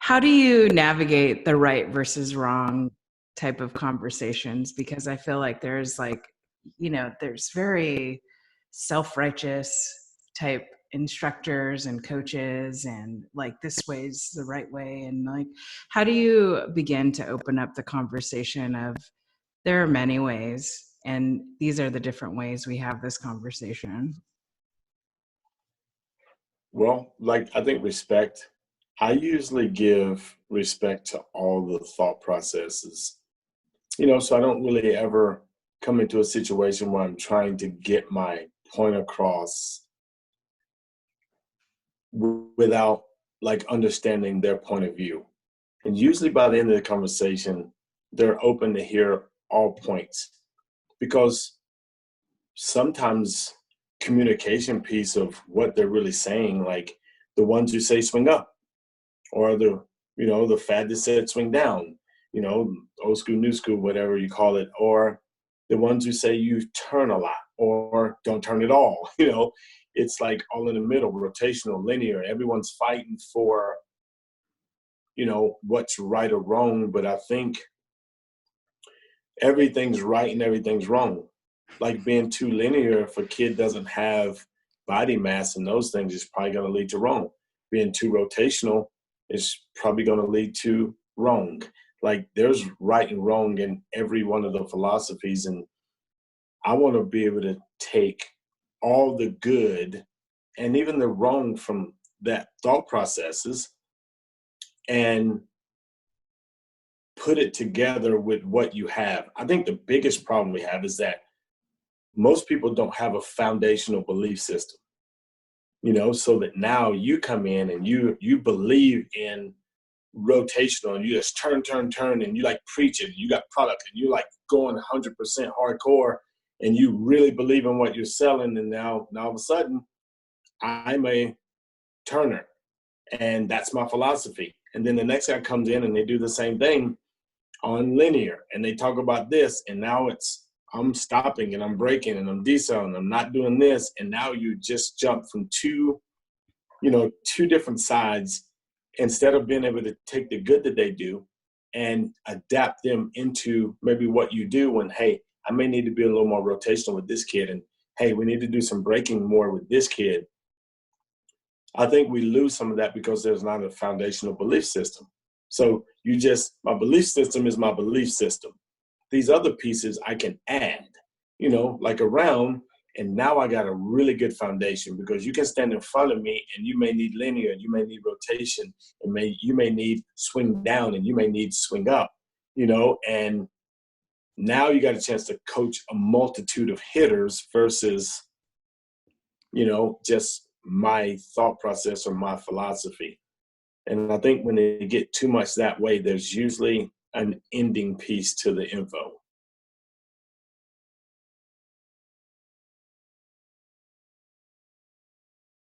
How do you navigate the right versus wrong type of conversations? Because I feel like there's there's very self-righteous type instructors and coaches and like this way's the right way. And like, how do you begin to open up the conversation of there are many ways and these are the different ways we have this conversation? Well, like I think respect, I usually give respect to all the thought processes, so I don't really ever come into a situation where I'm trying to get my point across without like understanding their point of view. And usually by the end of the conversation, they're open to hear all points because sometimes communication piece of what they're really saying, like the ones who say swing up or the fad that said swing down, old school, new school, whatever you call it, or the ones who say you turn a lot or don't turn at all, it's like all in the middle, rotational, linear. Everyone's fighting for, what's right or wrong. But I think everything's right and everything's wrong. Like being too linear, if a kid doesn't have body mass and those things, is probably going to lead to wrong. Being too rotational is probably going to lead to wrong. Like there's right and wrong in every one of the philosophies. And I want to be able to take all the good and even the wrong from that thought processes and put it together with what you have. I think the biggest problem we have is that most people don't have a foundational belief system, so that now you come in and you believe in rotational and you just turn, and you like preach it. You got product and you like going 100% hardcore and you really believe in what you're selling. And now all of a sudden I'm a turner and that's my philosophy. And then the next guy comes in and they do the same thing on linear and they talk about this. And now I'm stopping and I'm braking and I'm decelerating. I'm not doing this. And now you just jump from two different sides instead of being able to take the good that they do and adapt them into maybe what you do when, hey, I may need to be a little more rotational with this kid. And hey, we need to do some braking more with this kid. I think we lose some of that because there's not a foundational belief system. So my belief system is my belief system. These other pieces I can add, like around, and now I got a really good foundation because you can stand in front of me and you may need linear, you may need rotation, and you may need swing down and you may need swing up, and now you got a chance to coach a multitude of hitters versus, just my thought process or my philosophy. And I think when they get too much that way, there's usually an ending piece to the info.